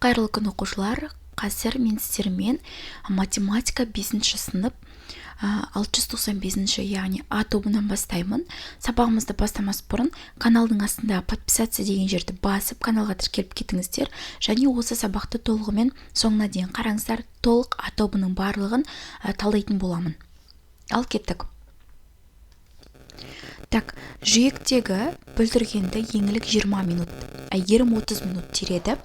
Қайырлы күн оқушылар, қазір мен сіздермен математика 5 сынып 695, яғни А тобынан бастаймын. Сабағымызды бастамас бұрын каналдың астында подписаться деген жерді басып, каналға тіркеліп кетіңіздер. Және осы сабақты толығымен соңына дейін қараңыздар, толық А тобының барлығын талдайтын боламын. Ал кеттік. Так, жүйектегі бүлдіргенді еңлік 20 минут, әйгерім 30 минут тереді.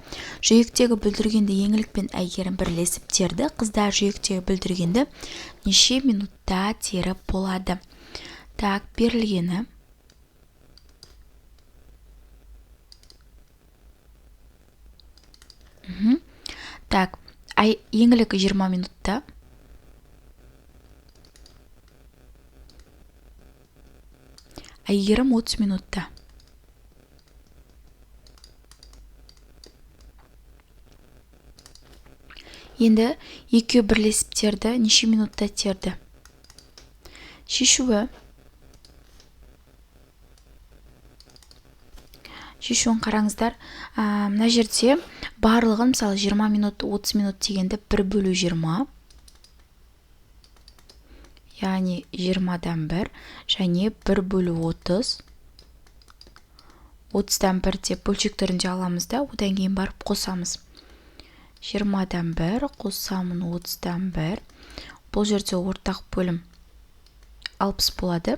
Жүйектегі бүлдіргенді еңлік пен әйгерім бірлесіп терді. Қыздар жүйектегі бүлдіргенді неше минутта теріп болады? Так, берілгені. Так, еңлік 20 минутта. Әйгерім 30 минутта. Енді екеуі бірлесіп терді, неше минутта терді? Шешуін қараңыздар. Мына жерде барлығын, мысалы 20 минут, 30 минут дегенді 1/20. Яғни 20-дан 1 және 1/30. 30-дан 1 деп бөлшек түрінде аламыз да, одан кейін барып қосамыз. 20-дан 1 қосамын 30-дан 1. Бұл жерде ортақ бөлім 60 болады.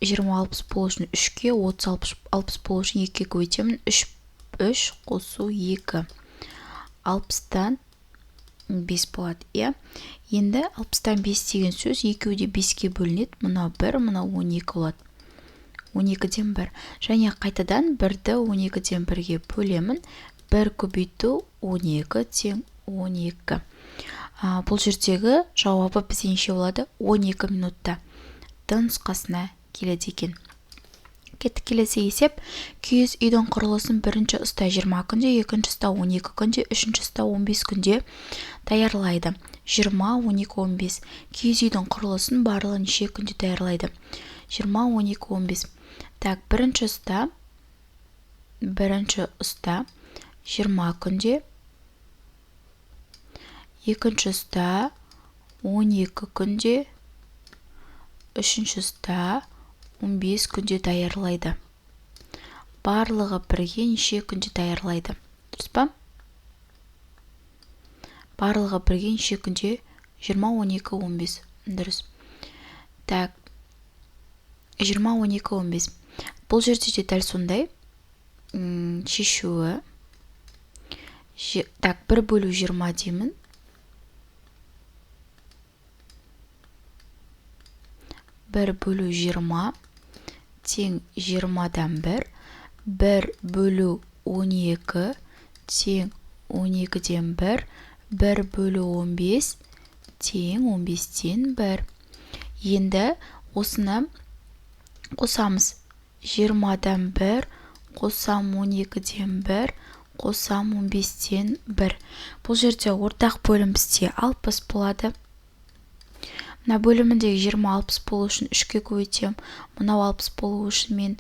20-60 болу үшін 3-ке, 30-60 болу үшін 2-ке көбейтемін. 3 қосу 2. 60-дан 5 болады. Енді 60-тан 5 деген сөз екеуі де 5-ке бөлінеді. Мынау 1, мынау 12 болады. 12-ден 1. Және қайтадан 1-ді 12-ден 1-ге бөлемін. 1 көбейту 12 тең 12. Бұл жердегі жауабы бізде неше болады? 12 минутта. Д нұсқасына келеді екен. Кеттік, келесі есеп. Киіз үйдің құрылысын бірінші ұста 20 күнде, екінші ұста 12 күнде, үшінші ұста 15 күнде даярлайды. 20, 12, 15. Киіз үйдің құрылысын барлығы неше күнде даярлайды? 20, 12, 15. Так, бірінші ұста 20 күнде, екінші ұста 12 күнде, үшінші ұста 15 күнде даярлайды. Барлығы бірге неше күнде даярлайды? Дұрыс па? Барлығы бірге неше күнде? 20, 12, 15. Дұрыс. Так, 20, 12, 15. Бұл жерде де дәл сондай. Шешуі. Так, 1/20 деймін. 1/20 тең 20-дан 1. 1/12 тең 12-ден 1. 1/15 тең 15-ден 1. Енді осыны қосамыз. 20-дан 1, қосам 12-ден 1, қосам 15-ден 1. Бұл жерде ортақ бөлім бізде 60 болады. Мына бөліміндегі 20-60 болу үшін 3-ке көбейтем. Мынау 60 болу үшін мен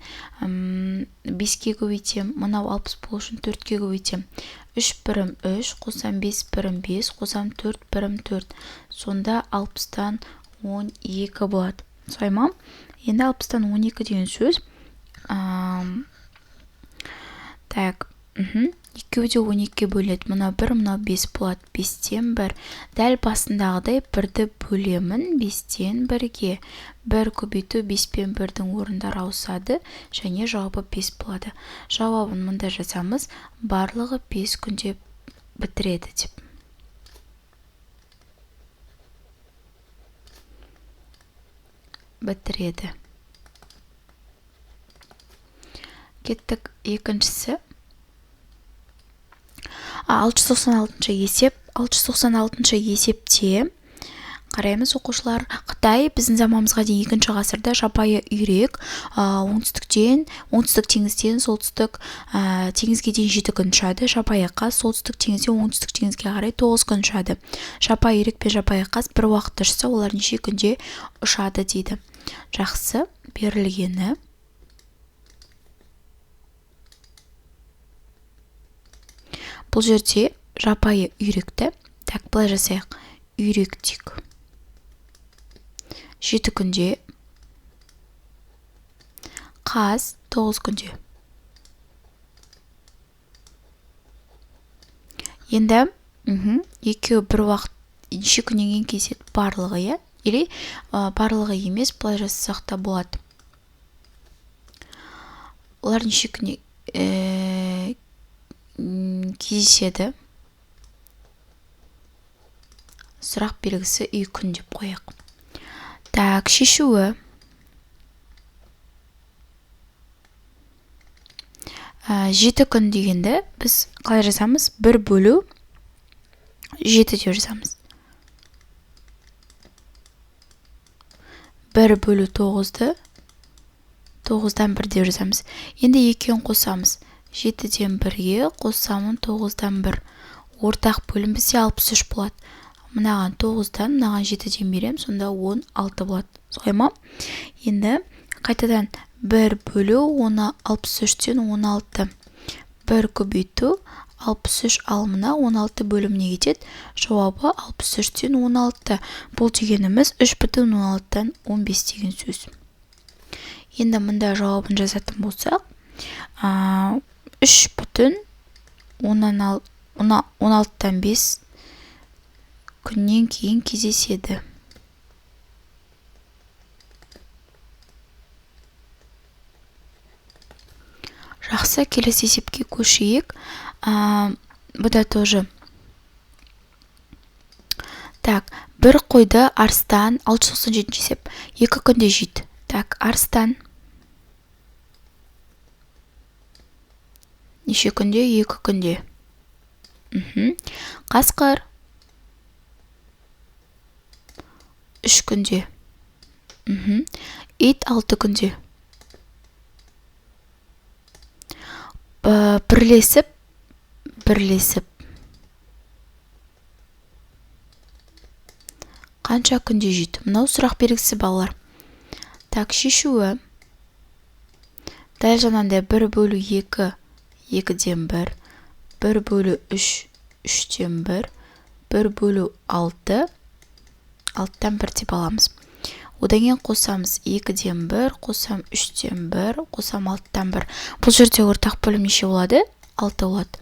5-ке көбейтем. Мынау 60 болу үшін 4-ке көбейтем. 3/3, қосам 5/5, қосам 4/4. Сонда 60-тан 12 болады. Солай ма? Енді 60-тан 12 деген сөз. Так, екеуі де 12-ке бөлінеді. Мынау 1, мынау 5 болады. 5-тен 1. Дәл басындағыдай 1-ді бөлемін 5-тен 1-ге. 1 көбейту 5 пен 1-дің орындары ауысады. Және жауабы 5 болады. Жауабын мұнда жазамыз. Барлығы 5 күнде бітіреді деп. Бітіреді. Кеттік екіншісі. 696 есеп. 696 есепте қараймыз оқушылар. Қытай біздің заманымызға дейін 2-ші ғасырда жапайы үйрек оңтүстік теңізден солтүстік теңізге дейін 7 күн ұшады. Жапайы қаз солтүстік теңізден оңтүстік теңізге қарай 9 күн ұшады. Жапайы үйрек пен жапайы қаз бір уақытта ұшса, олар неше күнде ұшады дейді. Жақсы, берілгені. Бұл жерде жапайы үйректі. Так, былай жасайық. Үйректик. 7 күнде. Қаз 9 күнде. Енді екеуі бір уақыт неше күннен кейін кездеседі? Барлығы, иә? Или барлығы емес, былай жасасақ та болады. Олар неше күннен кездеседі? Сұрақ белгісі үй күн деп қояйық. Так, шешуі. 7 күн дегенді біз қалай жазамыз? 1 бөлу 7 деп жазамыз. 1 бөлу 9-ды 9-дан 1 деп жазамыз. Енді екеуін қосамыз. 7-ден 1-ге қосамын 9-дан 1. Ортақ бөлім бізде 63 болады. Мынаған 9-дан, мынаған 7-ден берем, сонда 16 болады. Солай ма? Енді қайтадан 1 бөлу 63-тен 16. 1 көбейту 63, ал мына 16 бөліміне кетеді. Жауабы 63-тен 16. Бұл дегеніміз 3,16-тан 15 деген сөз. Енді мұнда жауабын жазатын болсақ, 3,16-тан 5 күннен кейін кездеседі. Жақсы, келесі есепке көшейік. Бұда тоже. Так, бір қойды арыстан 697 есеп. 2 күнде жейді. Так, арыстан. Неше күнде? 2 күнде. Қасқыр. 3 күнде. Ит 6 күнде. Бірлесіп. Қанша күнде жейді? Мынау сұрақ белгісі балалар. Так, шешуі. Дәл жанында 1 бөлу 2, 2-ден 1, 1 бөлу 3, 3-ден 1, 1 бөлу 6, 6-дан 1 деп аламыз. Одан кейін қосамыз 2-ден 1, қосам 3-ден 1, қосам 6-дан 1. Бұл жерде ортақ бөлім неше болады? 6 болады.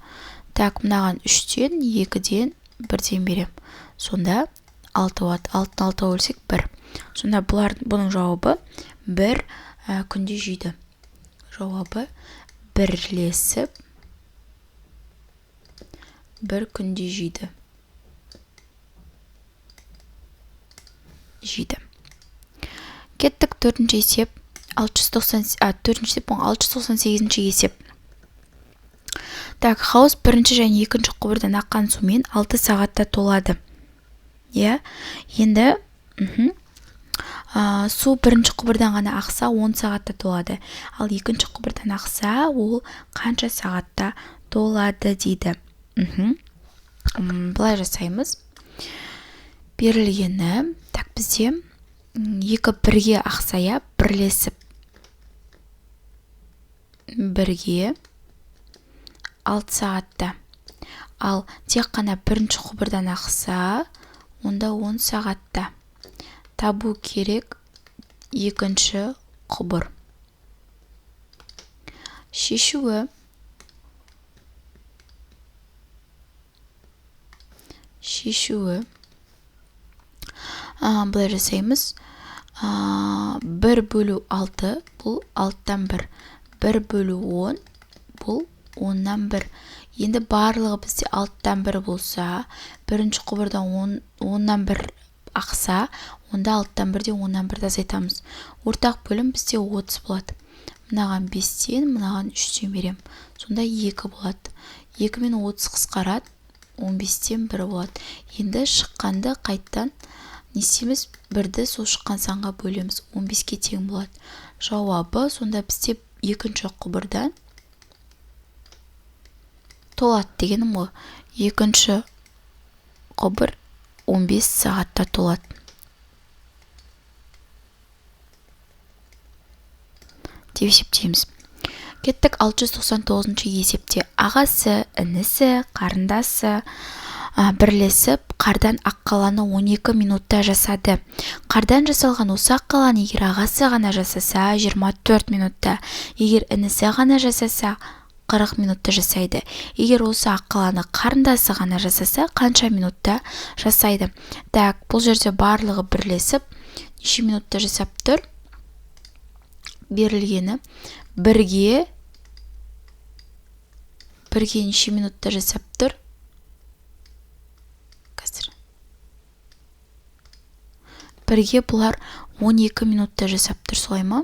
Так, мынаған 3-ден, 2-ден, 1-ден берем. Сонда 6 болады. 6-ны 6 бөлсек 1. Сонда бұның жауабы 1 күнде жейді. Жауабы бірлесіп 1 күнде жейді. Кеттік 4-ші есеп. 698-ші есеп. Так, хауыз 1-ші және 2-ші құбырдан аққан сумен 6 сағатта толады. Енді су 1-ші құбырдан ғана ақса 10 сағатта толады. Ал 2-ші құбырдан ақса ол қанша сағатта толады дейді. Бұлай жасаймыз. Берілгені, так, бізде 2 бірге ақсая, бірлесіп бірге 6 сағатта. Ал тек қана 1-ші құбырдан ақса, онда 10 сағатта. Табу керек 2-ші құбыр. Шешуі. Бұлай жасаймыз. 1 бөлу 6, бұл 6-дан 1. 1 бөлу 10, бұл 10-нан 1. Енді барлығы бізде 6-дан 1 болса, 1-ші құбырдан 10-нан 1 ақса, онда 6-дан 1-де 10-нан 1 азайтамыз. Ортақ бөлім бізде 30 болады. Мынаған 5-тен, мынаған 3-тен берем. Сонда 2 болады. 2 мен 30 қысқарады, 15-тен 1 болады. Енді шыққанды қайттан не істейміз? 1-ді сол шыққан санға бөлеміз. 15-ке тең болады. Жауабы сонда бізде 2-ші құбырдан толады дегенім ғой. 2-ші құбыр 15 сағатта толады. Деп есептейміз. Кеттік 699 есепте. Ағасы, інісі, қарындасы бірлесіп қардан ақ қаланы 12 минутта жасады. Қардан жасалған осы ақ қаланы егер ағасы ғана жасаса 24 минутта, егер інісі ғана жасаса 40 минутта жасайды. Егер осы ақ қаланы қарындасы ғана жасаса қанша минутта жасайды? Так, бұл жерде барлығы бірлесіп неше минутта жасап тұр? Берілгені бірге неше минутта жасап тұр? Бірге бұлар 12 минутта жасап тұр, солай ма?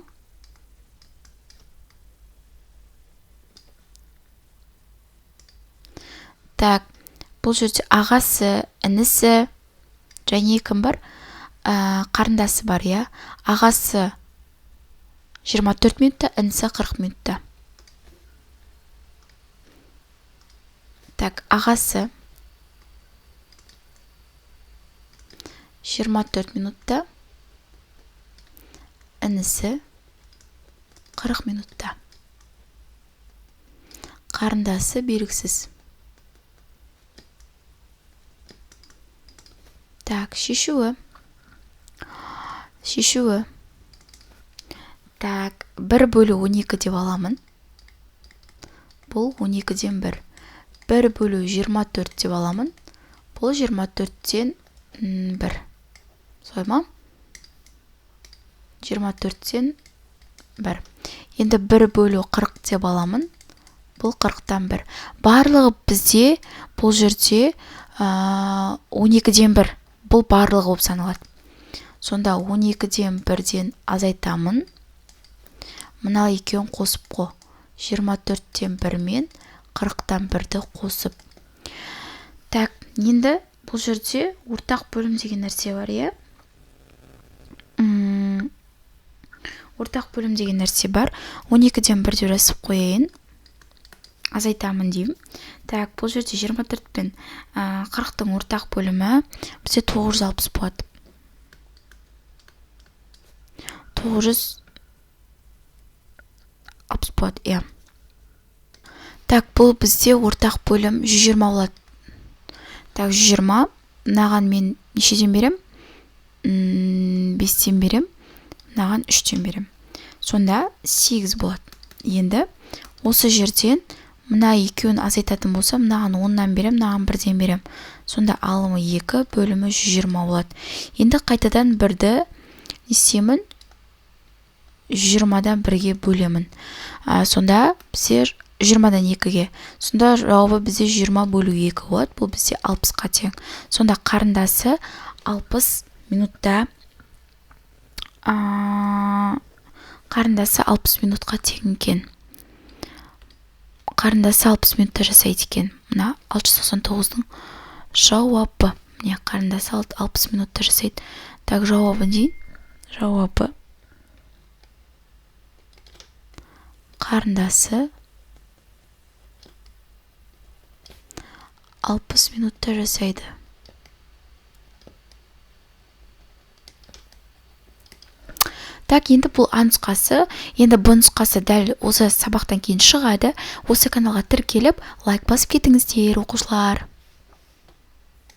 Так, бұл жерде ағасы, інісі және кім бар? Қарындасы бар, я? Ағасы 24 минутта, інісі 40 минутта. Так, ағасы 24 минутта, інісі 40 минутта. Қарындасы белгісіз. Так, шешуі. Так, 1 бөлу 12 деп аламын. Бұл 12-ден 1. 1 бөлу 24 деп аламын. Бұл 24-тен 1. Солай ма? 24-тен 1. Енді 1 бөлу 40 деп аламын. Бұл 40-тан 1. Барлығы бізде бұл жерде 12-ден 1. Бұл барлығы болып саналады. Сонда 12-ден 1-ден азайтамын. Мына екеуін қосып қо. 24-тен 1 мен 40-тан 1-ді қосып. Так, енді бұл жерде ортақ бөлім деген нәрсе бар, е? Ортақ бөлім деген нәрсе бар. 12-ден 1-де жазып қояйын. Азайтамын деймін. Так, бұл жерде 24 пен 40-тың ортақ бөлімі бізде 960 болады. 960 болады, е. Так, бұл бізде ортақ бөлім 120 болады. Так, 120. Мынаған мен нешеден берем? 5-тен берем. Мынаған 3-тен берем. Сонда 8 болады. Енді осы жерден мына екеуін азайтатын болса, мынаған 10-нан берем, мынаған 1-ден берем. Сонда алымы 2, бөлімі 120 болады. Енді қайтадан 1-ді несемін? 120-дан 1-ге бөлемін. Сонда бізде 20-дан 2-ге. Сонда жауабы бізде 20 бөлу 2 болады. Бұл бізде 60-қа тең. Сонда қарындасы 60 минутта қарындасы 60 минутқа тең екен. Қарындасы 60 минутта жасайды екен. Мына 699-дың жауабы. Міне, қарындасы 60 минутта жасайды. Так, жауабы дейін. Жауабы қарындасы 60 минутта жасайды. Так, енді бұл А нұсқасы, енді Б нұсқасы дәл осы сабақтан кейін шығады. Осы каналға тіркеліп, лайк басып кетіңіздер, оқушылар.